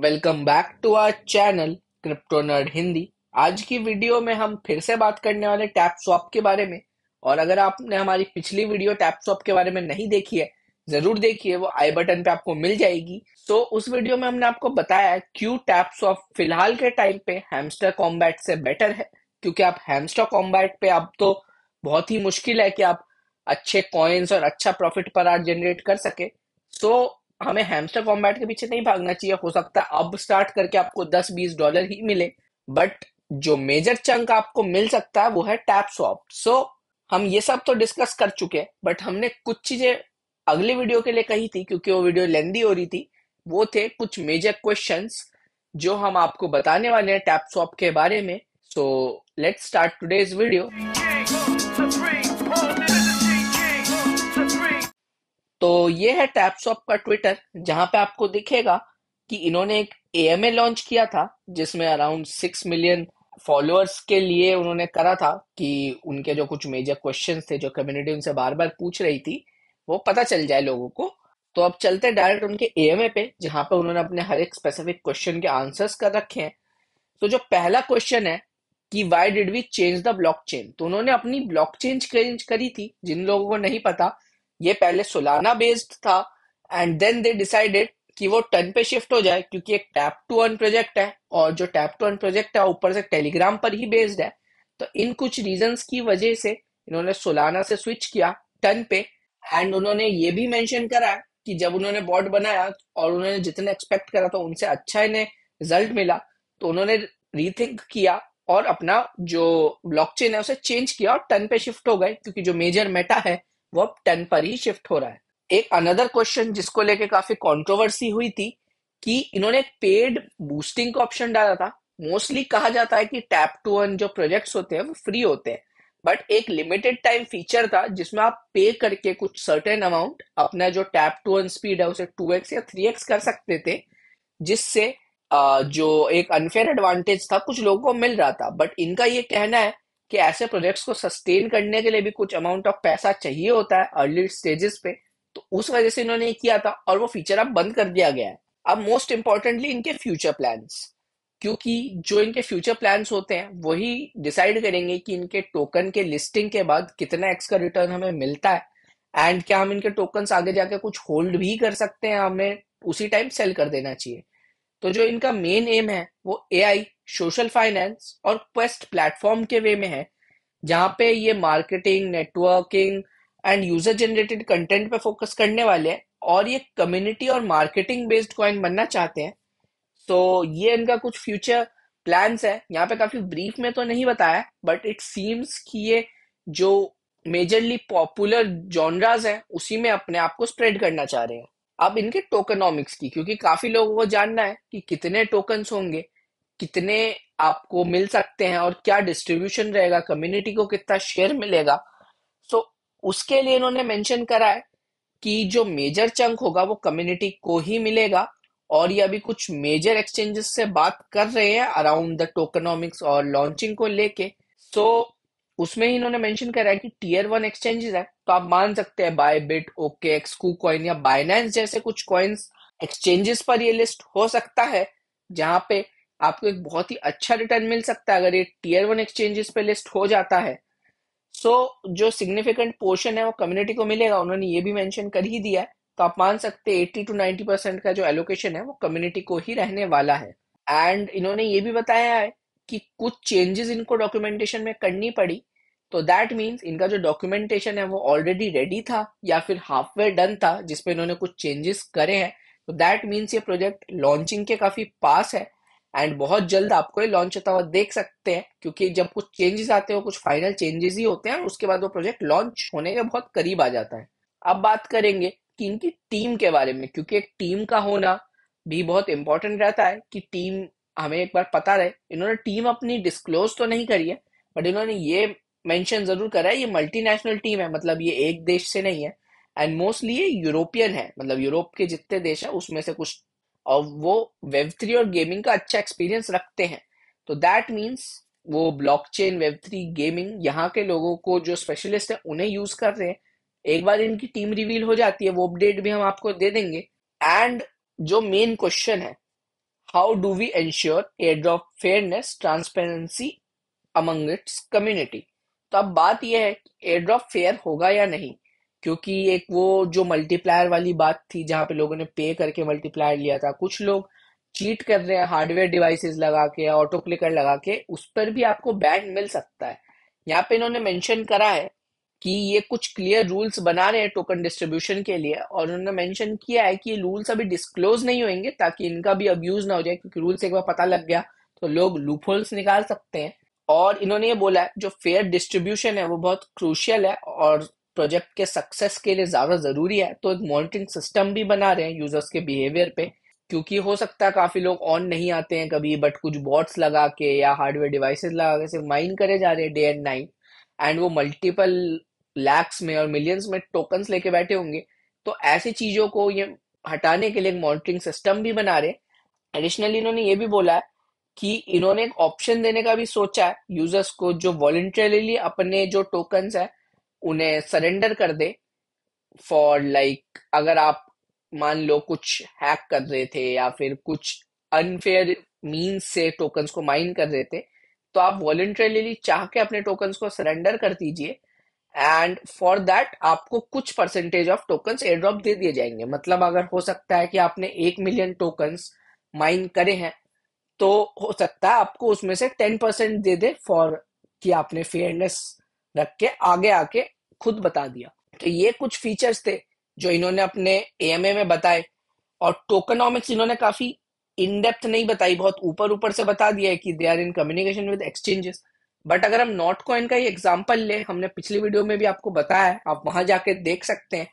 Welcome back to our channel crypto nerd Hindi. आज की video में हम फिर से बात करने वाले टैप स्वैप के बारे में। और अगर आपने हमारी पिछली वीडियो टैप स्वैप के बारे में नहीं देखी है, जरूर देखिए, वो आई बटन पे आपको मिल जाएगी। तो उस वीडियो में हमने आपको बताया क्यों टैप स्वैप फिलहाल के टाइम पे हैमस्टर कॉम्बैट से बेटर है। क्योंकि आप हैमस्टर कॉम्बैट पे अब तो बहुत ही मुश्किल है कि आप अच्छे कॉइन्स और अच्छा प्रॉफिट पर आर जनरेट कर सके। सो हमें हैमस्टर कॉम्बैट के पीछे नहीं भागना चाहिए। हो सकता है अब स्टार्ट करके आपको $10-20 ही मिले, बट जो मेजर चंक आपको मिल सकता है वो है टैप स्वैप। सो हम ये सब तो डिस्कस कर चुके हैं, बट हमने कुछ चीजें अगली वीडियो के लिए कही थी क्योंकि वो वीडियो लेंदी हो रही थी। वो थे कुछ मेजर क्वेश्चंस जो हम आपको बताने वाले हैं टैप स्वैप के बारे में। So let's start today's video. तो ये है टैपसॉप का ट्विटर, जहां पे आपको दिखेगा कि इन्होंने एक एएमए लॉन्च किया था जिसमें अराउंड 6 मिलियन फॉलोअर्स के लिए उन्होंने करा था कि उनके जो कुछ मेजर क्वेश्चंस थे जो कम्युनिटी उनसे बार बार पूछ रही थी वो पता चल जाए लोगों को। तो अब चलते हैं डायरेक्ट उनके एएमए पे, जहां पे उन्होंने अपने हर एक स्पेसिफिक क्वेश्चन के आंसर्स कर रखे हैं। तो जो पहला क्वेश्चन है कि why did we change the blockchain, तो उन्होंने अपनी ब्लॉकचेन चेंज करी थी। जिन लोगों को नहीं पता, ये पहले सोलाना बेस्ड था एंड देन दे डिसाइडेड कि वो टन पे शिफ्ट हो जाए, क्योंकि एक टैप टू अर्न प्रोजेक्ट है और जो टैप टू अर्न प्रोजेक्ट है ऊपर से टेलीग्राम पर ही बेस्ड है। तो इन कुछ रीजंस की वजह से इन्होंने सोलाना से स्विच किया टन पे। एंड उन्होंने ये भी मेंशन करा कि जब उन्होंने बॉट बनाया और उन्होंने जितना एक्सपेक्ट करा था उनसे अच्छा इन्हें रिजल्ट मिला, तो उन्होंने रीथिंक किया और अपना जो ब्लॉकचेन है उसे चेंज किया और टन पे शिफ्ट हो गए, क्योंकि जो मेजर मेटा है वो अब टन पर ही शिफ्ट हो रहा है। एक अनदर क्वेश्चन जिसको लेके काफी कंट्रोवर्सी हुई थी कि इन्होंने एक पेड बूस्टिंग का ऑप्शन डाला था। मोस्टली कहा जाता है कि टैप टू अर्न जो प्रोजेक्ट्स होते हैं वो फ्री होते हैं, बट एक लिमिटेड टाइम फीचर था जिसमें आप पे करके कुछ सर्टेन अमाउंट अपना जो टैप टू अर्न स्पीड है उसे 2x या 3x कर सकते थे, जिससे जो एक अनफेयर एडवांटेज था कुछ लोगों को मिल रहा था। बट इनका ये कहना है कि ऐसे प्रोजेक्ट्स को सस्टेन करने के लिए भी कुछ अमाउंट ऑफ पैसा चाहिए होता है अर्ली स्टेजेस पे। तो उस वजह से इन्होंने ये किया था और वो फीचर अब बंद कर दिया गया है। अब मोस्ट इंपॉर्टेंटली इनके फ्यूचर प्लान्स, क्योंकि जो इनके फ्यूचर प्लान्स होते हैं वही डिसाइड करेंगे कि इनके टोकन के लिस्टिंग के बाद कितना एक्स का रिटर्न हमें मिलता है एंड क्या हम इनके टोकन्स आगे जाके कुछ होल्ड भी कर सकते हैं, हमें उसी टाइम सेल कर देना चाहिए। तो जो इनका मेन एम है वो एआई, सोशल फाइनेंस और क्वेस्ट प्लेटफॉर्म के वे में है, जहां पे ये marketing, networking and user generated content पे फोकस करने वाले हैं और ये कम्युनिटी और मार्केटिंग बेस्ड कॉइन बनना चाहते हैं। तो ये इनका कुछ फ्यूचर प्लान्स है। यहाँ पे काफी ब्रीफ में तो नहीं बताया, बट इट सीम्स कि ये जो मेजरली पॉपुलर जॉनराज है उसी में अपने आप को स्प्रेड करना चाह रहे हैं। अब इनके टोकनॉमिक्स की, क्योंकि काफी लोगों को जानना है कि कितने टोकन्स होंगे, कितने आपको मिल सकते हैं और क्या डिस्ट्रीब्यूशन रहेगा, कम्युनिटी को कितना शेयर मिलेगा। सो उसके लिए इन्होंने मेंशन करा है कि जो मेजर चंक होगा वो कम्युनिटी को ही मिलेगा। और ये अभी कुछ मेजर एक्सचेंजेस से बात कर रहे हैं अराउंड द टोकनॉमिक्स और लॉन्चिंग को लेके। सो उसमें ही इन्होंने मेंशन करा है कि टीयर 1 एक्सचेंजेस है, तो आप मान सकते हैं बायबिट, ओकेएक्स, कूकॉइन या बाइनेंस जैसे कुछ कॉइन्स एक्सचेंजेस पर ये लिस्ट हो सकता है, जहां पे आपको एक बहुत ही अच्छा रिटर्न मिल सकता है अगर ये टीयर 1 एक्सचेंजेस पे लिस्ट हो जाता है। सो जो सिग्निफिकेंट पोर्शन है वो कम्युनिटी को मिलेगा, उन्होंने ये भी मेंशन कर ही दिया है। तो आप मान सकते हैं 80 to 90% का जो एलोकेशन है वो कम्युनिटी को ही रहने वाला है। एंड इन्होंने ये भी बताया है कि कुछ चेंजेस इनको डॉक्यूमेंटेशन में करनी पड़ी, तो दैट मीन्स इनका जो डॉक्यूमेंटेशन है वो ऑलरेडी रेडी था या फिर हाफ वे डन था जिसपे इन्होंने कुछ चेंजेस करे हैं। तो दैट मीन्स ये प्रोजेक्ट लॉन्चिंग के काफी पास है एंड बहुत जल्द आपको ये लॉन्च होता हुआ देख सकते हैं, क्योंकि जब कुछ चेंजेस आते हैं वो कुछ फाइनल चेंजेस ही होते हैं और उसके बाद वो प्रोजेक्ट लॉन्च होने के बहुत करीब आ जाता है। अब बात करेंगे कि इनकी टीम के बारे में, क्योंकि एक टीम का होना भी बहुत इंपॉर्टेंट रहता है कि टीम हमें एक बार पता रहे। इन्होंने टीम अपनी डिस्क्लोज तो नहीं करी है, बट इन्होंने ये मेंशन जरूर करा है ये मल्टीनेशनल टीम है, मतलब ये एक देश से नहीं है। एंड मोस्टली ये यूरोपियन है, मतलब यूरोप के जितने देश है उसमें से कुछ, और वो वेब 3 और गेमिंग का अच्छा एक्सपीरियंस रखते हैं। तो दैट मीन्स वो ब्लॉकचेन, वेब 3, गेमिंग, यहाँ के लोगों को जो स्पेशलिस्ट है उन्हें यूज कर रहे हैं। एक बार इनकी टीम रिवील हो जाती है वो अपडेट भी हम आपको दे देंगे। एंड जो मेन क्वेश्चन है, how do we ensure airdrop fairness transparency among its community. तो अब बात यह है कि एयर ड्रॉप फेयर होगा या नहीं, क्योंकि एक वो जो मल्टीप्लायर वाली बात थी जहां पे लोगों ने पे करके मल्टीप्लायर लिया था, कुछ लोग चीट कर रहे हैं हार्डवेयर डिवाइसेस लगा के, ऑटो क्लिकर लगा के, उस पर भी आपको बैन मिल सकता है। यहाँ पे इन्होंने मेंशन करा है कि ये कुछ क्लियर रूल्स बना रहे हैं टोकन डिस्ट्रीब्यूशन के लिए, और उन्होंने मेंशन किया है कि ये रूल्स अभी डिस्क्लोज नहीं होंगे ताकि इनका भी अब्यूज ना हो जाए, क्योंकि रूल्स एक बार पता लग गया तो लोग लूपहोल्स निकाल सकते हैं। और इन्होंने ये बोला है जो फेयर डिस्ट्रीब्यूशन है वो बहुत क्रूशियल है और प्रोजेक्ट के सक्सेस के लिए ज्यादा जरूरी है, तो एक मॉनिटरिंग सिस्टम भी बना रहे हैं यूजर्स के बिहेवियर पे, क्योंकि हो सकता है काफी लोग ऑन नहीं आते हैं कभी, बट कुछ बॉट्स लगा के या हार्डवेयर डिवाइसेस लगा के सिर्फ माइन करे जा रहे हैं डे एंड नाइट, एंड वो मल्टीपल लैक्स में और मिलियंस में टोकन्स लेके बैठे होंगे। तो ऐसी चीजों को ये हटाने के लिए एक मॉनिटरिंग सिस्टम भी बना रहे हैं। एडिशनली इन्होंने ये भी बोला है कि इन्होंने एक ऑप्शन देने का भी सोचा है यूजर्स को, जो वॉलंटरीली अपने जो टोकन्स है उन्हें सरेंडर कर दे फॉर लाइक, अगर आप मान लो कुछ हैक कर रहे थे या फिर कुछ अनफेयर मीन्स से टोकन्स को माइन कर रहे थे, तो आप वॉलंटरीली चाह के अपने टोकन्स को सरेंडर कर दीजिए, एंड फॉर दैट आपको कुछ percentage of tokens airdrop दे दिए जाएंगे। मतलब अगर हो सकता है कि आपने 1 मिलियन टोकन्स माइन करे हैं, तो हो सकता है आपको उसमें से 10% दे दे फॉर कि आपने फेयरनेस रख के आगे आके खुद बता दिया। तो ये कुछ फीचर्स थे जो इन्होंने अपने एएमए में बताए, और टोकनॉमिक्स इन्होंने काफी इन डेप्थ नहीं बताई, बहुत ऊपर ऊपर से बता दिया है कि they are in communication with exchanges. But अगर हम नॉट कॉइन का ही एग्जांपल ले, हमने पिछली वीडियो में भी आपको बताया है, आप वहां जाके देख सकते हैं,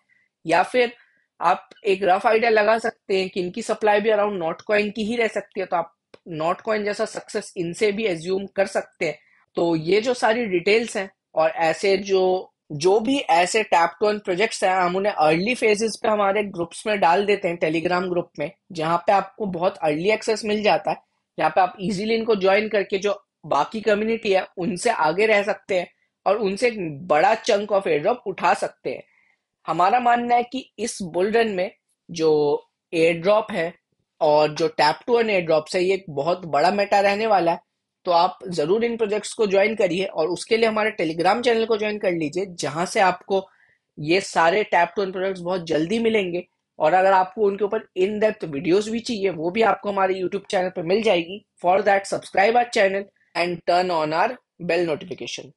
या फिर आप एक रफ आइडिया लगा सकते हैं कि इनकी सप्लाई भी अराउंड नॉट कॉइन की ही रह सकती है, तो आप नॉट कॉइन जैसा सक्सेस इनसे भी एज्यूम कर सकते हैं। तो ये जो सारी डिटेल्स हैं, और ऐसे जो जो भी ऐसे टैप टू अर्न प्रोजेक्ट्स हैं, हम उन्हें अर्ली फेजेस पे हमारे ग्रुप्स में डाल देते हैं, टेलीग्राम ग्रुप में, जहां पे आपको बहुत अर्ली एक्सेस मिल जाता है, जहां पे आप इजीली इनको ज्वाइन करके जो बाकी कम्युनिटी है उनसे आगे रह सकते हैं और उनसे एक बड़ा चंक ऑफ एयर ड्रॉप उठा सकते हैं। हमारा मानना है कि इस बुल रन में जो एयर ड्रॉप है और जो tap to earn airdrop है, ये एक बहुत बड़ा मेटा रहने वाला है। तो आप जरूर इन प्रोजेक्ट्स को ज्वाइन करिए, और उसके लिए हमारे टेलीग्राम चैनल को ज्वाइन कर लीजिए, जहां से आपको ये सारे टैप टू अर्न प्रोजेक्ट्स बहुत जल्दी मिलेंगे। और अगर आपको उनके ऊपर इन डेप्थ वीडियोस भी चाहिए, वो भी आपको हमारे यूट्यूब चैनल पर मिल जाएगी। For that subscribe our channel and turn on our bell notification.